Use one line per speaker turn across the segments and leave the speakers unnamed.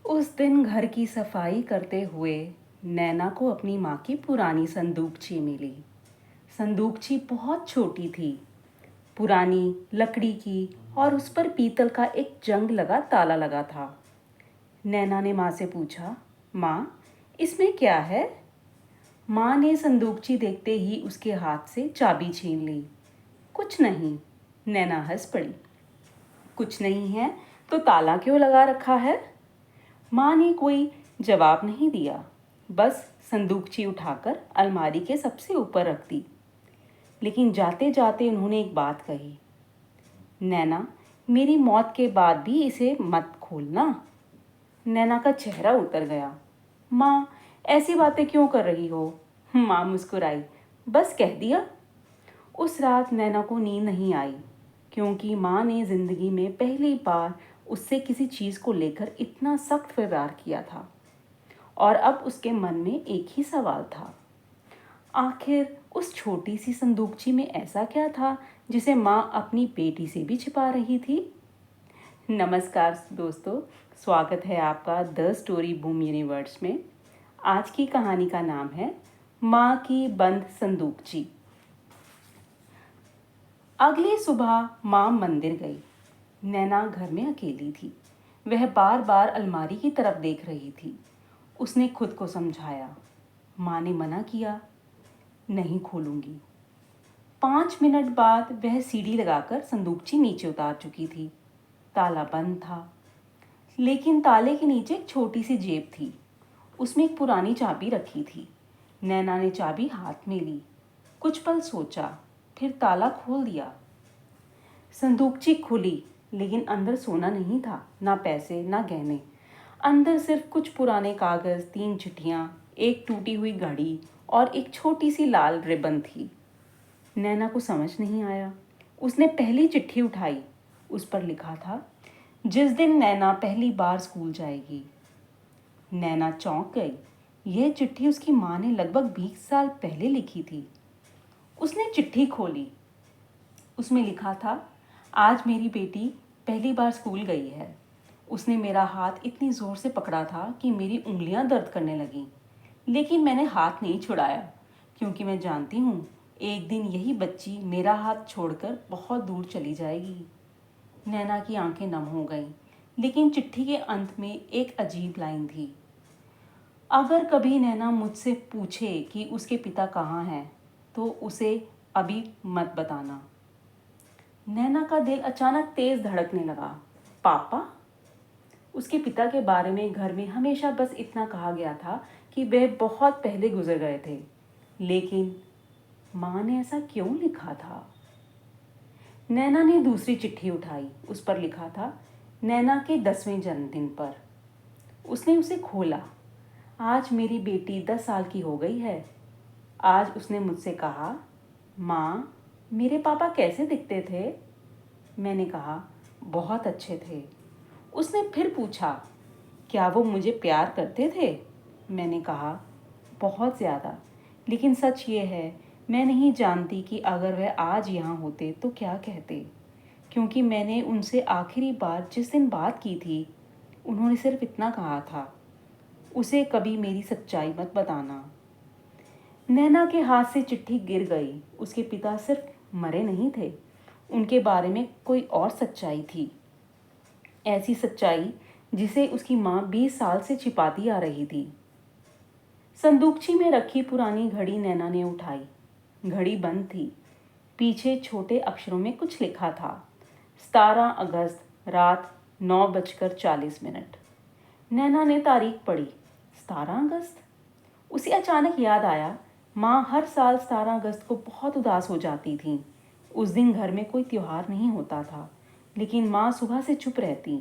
उस दिन घर की सफाई करते हुए नैना को अपनी माँ की पुरानी संदूकची मिली। संदूकची बहुत छोटी थी, पुरानी लकड़ी की, और उस पर पीतल का एक जंग लगा ताला लगा था। नैना ने माँ से पूछा, माँ, इसमें क्या है? माँ ने संदूकची देखते ही उसके हाथ से चाबी छीन ली। कुछ नहीं, नैना हंस पड़ी। कुछ नहीं है तो ताला क्यों लगा रखा है? माँ ने कोई जवाब नहीं दिया, बस संदूकची उठाकर अलमारी के सबसे ऊपर रख दी। लेकिन जाते जाते उन्होंने एक बात कही, नैना, मेरी मौत के बाद भी इसे मत खोलना। नैना का चेहरा उतर गया। माँ, ऐसी बातें क्यों कर रही हो? माँ मुस्कुराई, बस कह दिया। उस रात नैना को नींद नहीं आई, क्योंकि माँ ने जिंदगी में पहली बार उससे किसी चीज़ को लेकर इतना सख्त व्यवहार किया था। और अब उसके मन में एक ही सवाल था, आखिर उस छोटी सी संदूकची में ऐसा क्या था जिसे माँ अपनी बेटी से भी छिपा रही थी? नमस्कार दोस्तों, स्वागत है आपका द स्टोरी बूम यूनिवर्स में। आज की कहानी का नाम है माँ की बंद संदूकची। अगली सुबह माँ मंदिर गई। नैना घर में अकेली थी। वह बार बार अलमारी की तरफ देख रही थी। उसने खुद को समझाया, माँ ने मना किया, नहीं खोलूंगी। 5 मिनट बाद वह सीढ़ी लगाकर संदूकची नीचे उतार चुकी थी। ताला बंद था, लेकिन ताले के नीचे एक छोटी सी जेब थी। उसमें एक पुरानी चाबी रखी थी। नैना ने चाबी हाथ में ली, कुछ पल सोचा, फिर ताला खोल दिया। संदूकची खुली, लेकिन अंदर सोना नहीं था, ना पैसे, ना गहने। अंदर सिर्फ कुछ पुराने कागज, 3 चिट्ठियाँ, एक टूटी हुई घड़ी और एक छोटी सी लाल रिबन थी। नैना को समझ नहीं आया। उसने पहली चिट्ठी उठाई। उस पर लिखा था, जिस दिन नैना पहली बार स्कूल जाएगी। नैना चौंक गई। यह चिट्ठी उसकी माँ ने लगभग 20 साल पहले लिखी थी। उसने चिट्ठी खोली। उसमें लिखा था, आज मेरी बेटी पहली बार स्कूल गई है। उसने मेरा हाथ इतनी ज़ोर से पकड़ा था कि मेरी उंगलियां दर्द करने लगीं। लेकिन मैंने हाथ नहीं छुड़ाया, क्योंकि मैं जानती हूँ एक दिन यही बच्ची मेरा हाथ छोड़कर बहुत दूर चली जाएगी। नैना की आंखें नम हो गईं, लेकिन चिट्ठी के अंत में एक अजीब लाइन थी, अगर कभी नैना मुझसे पूछे कि उसके पिता कहाँ हैं, तो उसे अभी मत बताना। नैना का दिल अचानक तेज धड़कने लगा। पापा? उसके पिता के बारे में घर में हमेशा बस इतना कहा गया था कि वे बहुत पहले गुजर गए थे, लेकिन माँ ने ऐसा क्यों लिखा था? नैना ने दूसरी चिट्ठी उठाई। उस पर लिखा था, नैना के 10वें जन्मदिन पर। उसने उसे खोला। आज मेरी बेटी 10 साल की हो गई है। आज उसने मुझसे कहा, माँ, मेरे पापा कैसे दिखते थे? मैंने कहा, बहुत अच्छे थे। उसने फिर पूछा, क्या वो मुझे प्यार करते थे? मैंने कहा, बहुत ज़्यादा। लेकिन सच ये है, मैं नहीं जानती कि अगर वह आज यहाँ होते तो क्या कहते, क्योंकि मैंने उनसे आखिरी बार जिस दिन बात की थी, उन्होंने सिर्फ इतना कहा था, उसे कभी मेरी सच्चाई मत बताना। नैना के हाथ से चिट्ठी गिर गई। उसके पिता सिर्फ मरे नहीं थे, उनके बारे में कोई और सच्चाई थी। ऐसी सच्चाई जिसे उसकी माँ 20 साल से छिपाती आ रही थी। संदूकची में रखी पुरानी घड़ी नैना ने उठाई। घड़ी बंद थी। पीछे छोटे अक्षरों में कुछ लिखा था, 17 अगस्त रात 9:40। नैना ने तारीख पढ़ी। 17 अगस्त? उसे अचानक याद आया, माँ हर साल 17 अगस्त को बहुत उदास हो जाती थी। उस दिन घर में कोई त्योहार नहीं होता था, लेकिन माँ सुबह से चुप रहती,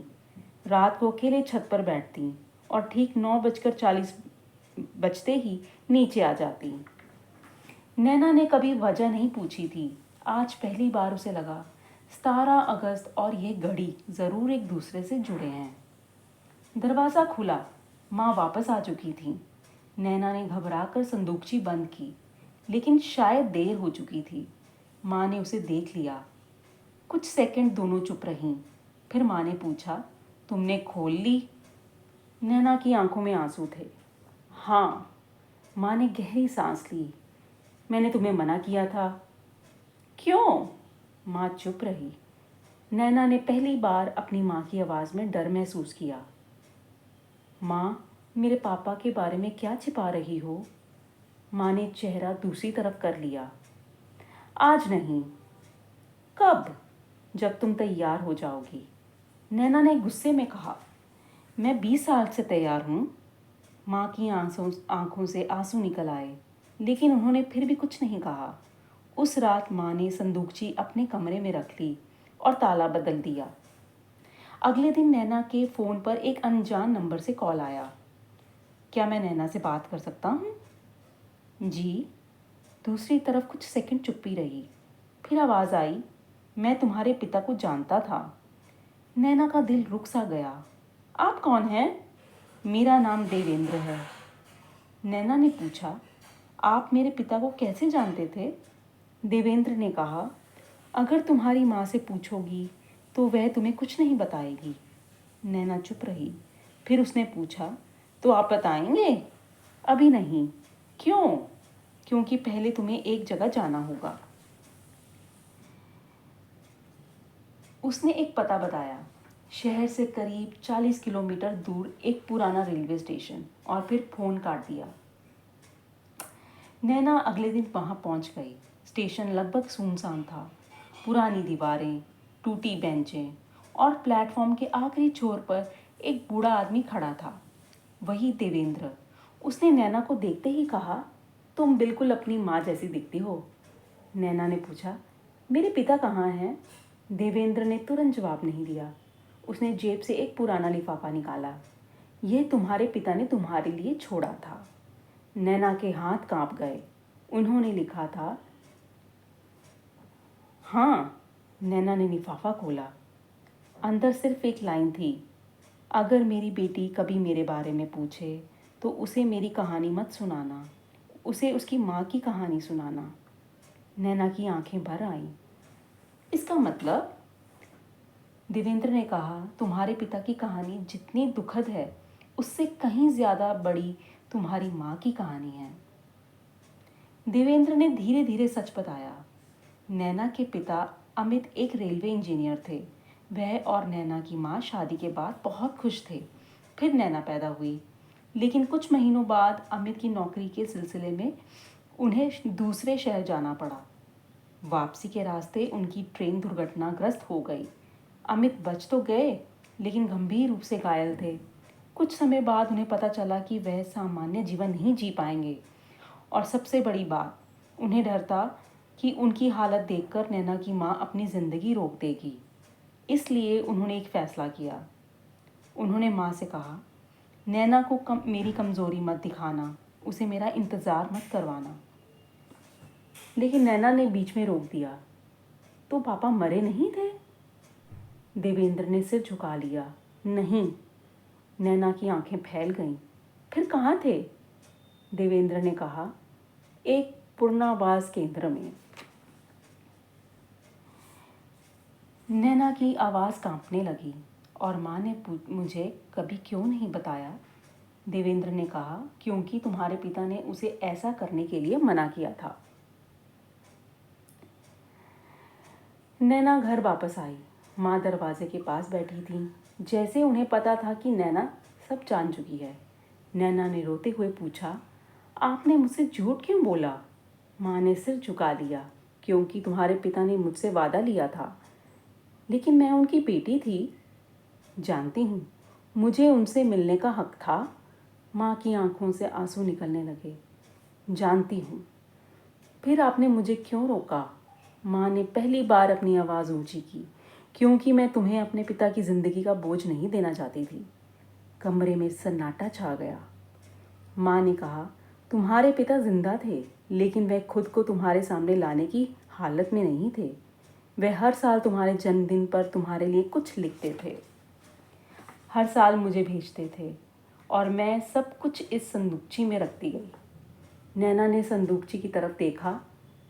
रात को अकेले छत पर बैठती और ठीक 9:40 बजते ही नीचे आ जाती। नैना ने कभी वजह नहीं पूछी थी। आज पहली बार उसे लगा, 17 अगस्त और यह घड़ी ज़रूर एक दूसरे से जुड़े हैं। दरवाज़ा खुला। माँ वापस आ चुकी थी। नैना ने घबराकर संदूकची बंद की, लेकिन शायद देर हो चुकी थी। माँ ने उसे देख लिया। कुछ सेकंड दोनों चुप रहीं। फिर माँ ने पूछा, तुमने खोल ली? नैना की आंखों में आंसू थे। हाँ, माँ ने गहरी सांस ली। मैंने तुम्हें मना किया था। क्यों? माँ चुप रही। नैना ने पहली बार अपनी माँ की आवाज़ में डर महसूस किया। माँ, मेरे पापा के बारे में क्या छिपा रही हो? माँ ने चेहरा दूसरी तरफ कर लिया। आज नहीं। कब? जब तुम तैयार हो जाओगी। नैना ने गुस्से में कहा। मैं 20 साल से तैयार हूँ। माँ की आंखों से आंसू निकल आए, लेकिन उन्होंने फिर भी कुछ नहीं कहा। उस रात माँ ने संदूकची अपने कमरे में रख ली और ताला बदल दिया। अगले दिन नैना के फ़ोन पर एक अनजान नंबर से कॉल आया। क्या मैं नैना से बात कर सकता हूँ? जी। दूसरी तरफ कुछ सेकंड चुप्पी रही। फिर आवाज़ आई, मैं तुम्हारे पिता को जानता था। नैना का दिल रुक सा गया। आप कौन हैं? मेरा नाम देवेंद्र है। नैना ने पूछा, आप मेरे पिता को कैसे जानते थे? देवेंद्र ने कहा, अगर तुम्हारी माँ से पूछोगी तो वह तुम्हें कुछ नहीं बताएगी। नैना चुप रही। फिर उसने पूछा, तो आप बताएंगे? अभी नहीं। क्यों? क्योंकि पहले तुम्हें एक जगह जाना होगा। उसने एक पता बताया। शहर से करीब 40 किलोमीटर दूर एक पुराना रेलवे स्टेशन, और फिर फ़ोन काट दिया। नैना अगले दिन वहाँ पहुँच गई। स्टेशन लगभग सुनसान था। पुरानी दीवारें, टूटी बेंचें और प्लेटफॉर्म के आखिरी छोर पर एक बूढ़ा आदमी खड़ा था। वही देवेंद्र। उसने नैना को देखते ही कहा, तुम बिल्कुल अपनी माँ जैसी दिखती हो। नैना ने पूछा, मेरे पिता कहाँ हैं? देवेंद्र ने तुरंत जवाब नहीं दिया। उसने जेब से एक पुराना लिफाफा निकाला। यह तुम्हारे पिता ने तुम्हारे लिए छोड़ा था। नैना के हाथ कांप गए। उन्होंने लिखा था। हाँ। नैना ने लिफाफा खोला। अंदर सिर्फ एक लाइन थी, अगर मेरी बेटी कभी मेरे बारे में पूछे तो उसे मेरी कहानी मत सुनाना, उसे उसकी माँ की कहानी सुनाना। नैना की आंखें भर आईं। इसका मतलब? देवेंद्र ने कहा, तुम्हारे पिता की कहानी जितनी दुखद है, उससे कहीं ज़्यादा बड़ी तुम्हारी माँ की कहानी है। देवेंद्र ने धीरे धीरे सच बताया। नैना के पिता अमित एक रेलवे इंजीनियर थे। वह और नैना की माँ शादी के बाद बहुत खुश थे। फिर नैना पैदा हुई, लेकिन कुछ महीनों बाद अमित की नौकरी के सिलसिले में उन्हें दूसरे शहर जाना पड़ा। वापसी के रास्ते उनकी ट्रेन दुर्घटनाग्रस्त हो गई। अमित बच तो गए, लेकिन गंभीर रूप से घायल थे। कुछ समय बाद उन्हें पता चला कि वह सामान्य जीवन नहीं जी पाएंगे, और सबसे बड़ी बात, उन्हें डर था कि उनकी हालत देखकर नैना की माँ अपनी ज़िंदगी रोक देगी। इसलिए उन्होंने एक फ़ैसला किया। उन्होंने माँ से कहा, नैना को मेरी कमज़ोरी मत दिखाना, उसे मेरा इंतज़ार मत करवाना। लेकिन नैना ने बीच में रोक दिया, तो पापा मरे नहीं थे? देवेंद्र ने सिर झुका लिया। नहीं। नैना की आंखें फैल गईं। फिर कहाँ थे? देवेंद्र ने कहा, एक पुनर्वास केंद्र में। नैना की आवाज़ कांपने लगी। और माँ ने मुझे कभी क्यों नहीं बताया? देवेंद्र ने कहा, क्योंकि तुम्हारे पिता ने उसे ऐसा करने के लिए मना किया था। नैना घर वापस आई। माँ दरवाजे के पास बैठी थी, जैसे उन्हें पता था कि नैना सब जान चुकी है। नैना ने रोते हुए पूछा, आपने मुझसे झूठ क्यों बोला? माँ ने सिर झुका लिया, क्योंकि तुम्हारे पिता ने मुझसे वादा लिया था। लेकिन मैं उनकी बेटी थी। जानती हूँ, मुझे उनसे मिलने का हक था। माँ की आंखों से आंसू निकलने लगे। जानती हूँ। फिर आपने मुझे क्यों रोका? माँ ने पहली बार अपनी आवाज़ ऊंची की, क्योंकि मैं तुम्हें अपने पिता की ज़िंदगी का बोझ नहीं देना चाहती थी। कमरे में सन्नाटा छा गया। माँ ने कहा, तुम्हारे पिता जिंदा थे, लेकिन वह खुद को तुम्हारे सामने लाने की हालत में नहीं थे। वह हर साल तुम्हारे जन्मदिन पर तुम्हारे लिए कुछ लिखते थे, हर साल मुझे भेजते थे, और मैं सब कुछ इस संदूकची में रखती गई। नैना ने संदूकची की तरफ देखा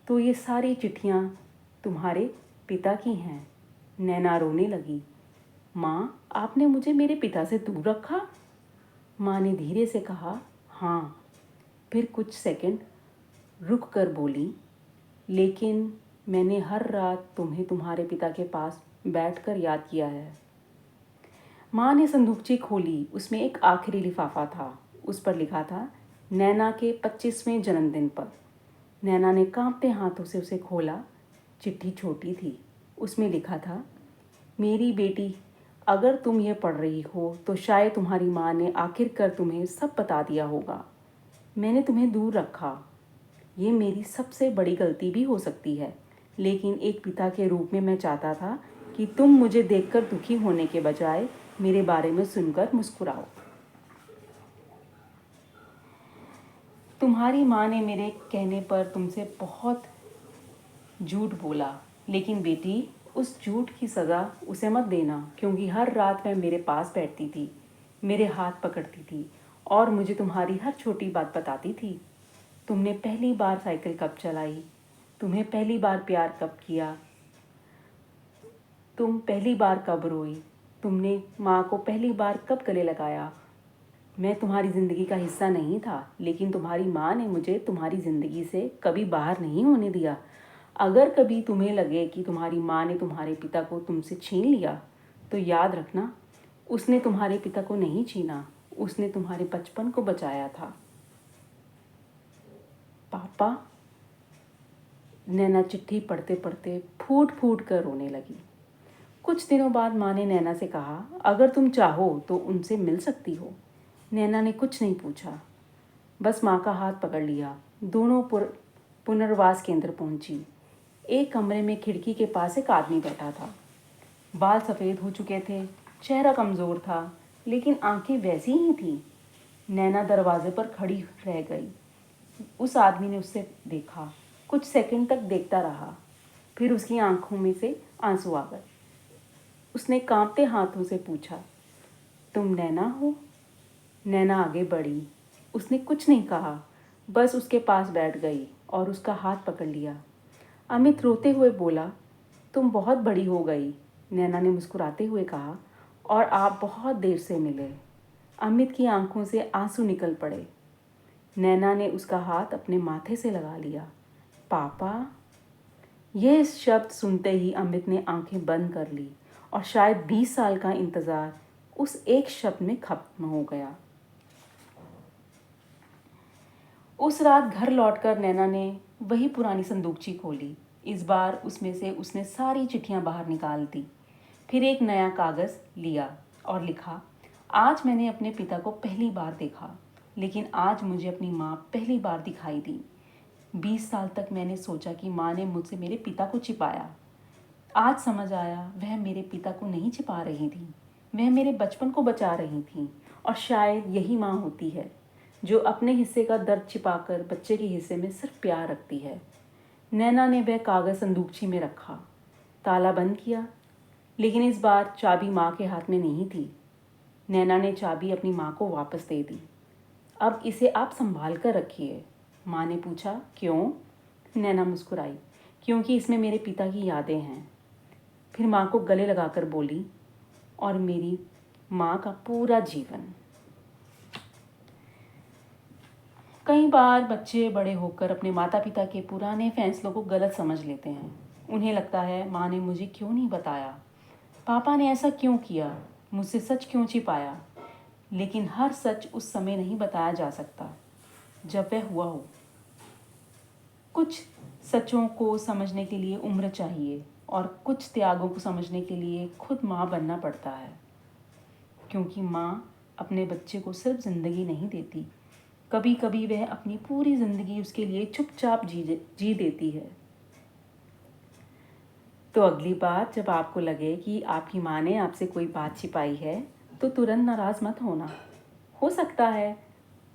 तो ये सारी चिट्ठियाँ तुम्हारे पिता की हैं। नैना रोने लगी। माँ, आपने मुझे मेरे पिता से दूर रखा? माँ ने धीरे से कहा, हाँ। फिर कुछ सेकंड रुक कर बोली, लेकिन मैंने हर रात तुम्हें तुम्हारे पिता के पास बैठकर याद किया है। माँ ने संदूकची खोली। उसमें एक आखिरी लिफाफा था। उस पर लिखा था, नैना के 25वें जन्मदिन पर। नैना ने कांपते हाथों से उसे खोला। चिट्ठी छोटी थी। उसमें लिखा था, मेरी बेटी, अगर तुम ये पढ़ रही हो तो शायद तुम्हारी माँ ने आखिरकार तुम्हें सब बता दिया होगा। मैंने तुम्हें दूर रखा। ये मेरी सबसे बड़ी गलती भी हो सकती है, लेकिन एक पिता के रूप में मैं चाहता था कि तुम मुझे देखकर दुखी होने के बजाय मेरे बारे में सुनकर मुस्कुराओ। तुम्हारी माँ ने मेरे कहने पर तुमसे बहुत झूठ बोला, लेकिन बेटी, उस झूठ की सज़ा उसे मत देना, क्योंकि हर रात वह मेरे पास बैठती थी, मेरे हाथ पकड़ती थी और मुझे तुम्हारी हर छोटी बात बताती थी। तुमने पहली बार साइकिल कब चलाई, तुम्हें पहली बार प्यार कब किया, तुम पहली बार कब रोई, तुमने माँ को पहली बार कब गले लगाया। मैं तुम्हारी ज़िंदगी का हिस्सा नहीं था, लेकिन तुम्हारी माँ ने मुझे तुम्हारी ज़िंदगी से कभी बाहर नहीं होने दिया। अगर कभी तुम्हें लगे कि तुम्हारी माँ ने तुम्हारे पिता को तुमसे छीन लिया, तो याद रखना, उसने तुम्हारे पिता को नहीं छीना, उसने तुम्हारे बचपन को बचाया था। पापा, नैना चिट्ठी पढ़ते पढ़ते फूट फूट कर रोने लगी। कुछ दिनों बाद माँ ने नैना से कहा, अगर तुम चाहो तो उनसे मिल सकती हो। नैना ने कुछ नहीं पूछा, बस माँ का हाथ पकड़ लिया। दोनों पुनर्वास केंद्र पहुंची। एक कमरे में खिड़की के पास एक आदमी बैठा था। बाल सफ़ेद हो चुके थे, चेहरा कमज़ोर था, लेकिन आंखें वैसी ही थीं। नैना दरवाजे पर खड़ी रह गई। उस आदमी ने उससे देखा, कुछ सेकंड तक देखता रहा, फिर उसकी आंखों में से आंसू आ गए। उसने कांपते हाथों से पूछा, तुम नैना हो? नैना आगे बढ़ी। उसने कुछ नहीं कहा, बस उसके पास बैठ गई और उसका हाथ पकड़ लिया। अमित रोते हुए बोला, तुम बहुत बड़ी हो गई। नैना ने मुस्कुराते हुए कहा, और आप बहुत देर से मिले। अमित की आंखों से आंसू निकल पड़े। नैना ने उसका हाथ अपने माथे से लगा लिया। पापा। यह शब्द सुनते ही अमित ने आंखें बंद कर ली और शायद 20 साल का इंतज़ार उस एक शब्द में खत्म हो गया। उस रात घर लौटकर नैना ने वही पुरानी संदूकची खोली। इस बार उसमें से उसने सारी चिट्ठियां बाहर निकाल दी। फिर एक नया कागज़ लिया और लिखा, आज मैंने अपने पिता को पहली बार देखा, लेकिन आज मुझे अपनी माँ पहली बार दिखाई दी। 20 साल तक मैंने सोचा कि माँ ने मुझसे मेरे पिता को छिपाया। आज समझ आया, वह मेरे पिता को नहीं छिपा रही थी, वह मेरे बचपन को बचा रही थी। और शायद यही माँ होती है, जो अपने हिस्से का दर्द छिपाकर बच्चे के हिस्से में सिर्फ प्यार रखती है। नैना ने वह कागज़ संदूकची में रखा, ताला बंद किया, लेकिन इस बार चाबी माँ के हाथ में नहीं थी। नैना ने चाबी अपनी माँ को वापस दे दी। अब इसे आप संभाल कर रखिए। माँ ने पूछा, क्यों? नैना मुस्कुराई, क्योंकि इसमें मेरे पिता की यादें हैं। फिर माँ को गले लगाकर बोली, और मेरी माँ का पूरा जीवन। कई बार बच्चे बड़े होकर अपने माता पिता के पुराने फैसलों को गलत समझ लेते हैं। उन्हें लगता है, माँ ने मुझे क्यों नहीं बताया, पापा ने ऐसा क्यों किया, मुझसे सच क्यों छिपाया। लेकिन हर सच उस समय नहीं बताया जा सकता जब वह हुआ हो। कुछ सचों को समझने के लिए उम्र चाहिए, और कुछ त्यागों को समझने के लिए खुद माँ बनना पड़ता है। क्योंकि माँ अपने बच्चे को सिर्फ ज़िंदगी नहीं देती, कभी कभी वह अपनी पूरी ज़िंदगी उसके लिए चुपचाप जी देती है। तो अगली बार जब आपको लगे कि आपकी माँ ने आपसे कोई बात छिपाई है, तो तुरंत नाराज़ मत होना। हो सकता है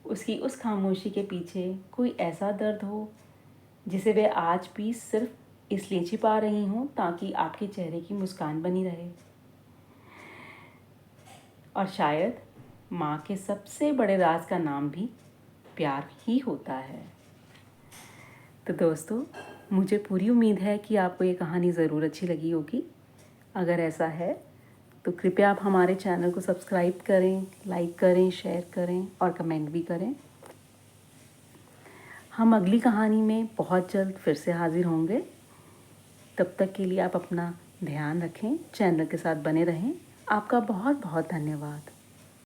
उसकी उस खामोशी के पीछे कोई ऐसा दर्द हो जिसे वे आज भी सिर्फ इसलिए छिपा रही हों ताकि आपके चेहरे की मुस्कान बनी रहे। और शायद माँ के सबसे बड़े राज का नाम भी प्यार ही होता है। तो दोस्तों, मुझे पूरी उम्मीद है कि आपको ये कहानी ज़रूर अच्छी लगी होगी। अगर ऐसा है तो कृपया आप हमारे चैनल को सब्सक्राइब करें, लाइक करें, शेयर करें और कमेंट भी करें। हम अगली कहानी में बहुत जल्द फिर से हाजिर होंगे। तब तक के लिए आप अपना ध्यान रखें, चैनल के साथ बने रहें। आपका बहुत बहुत धन्यवाद।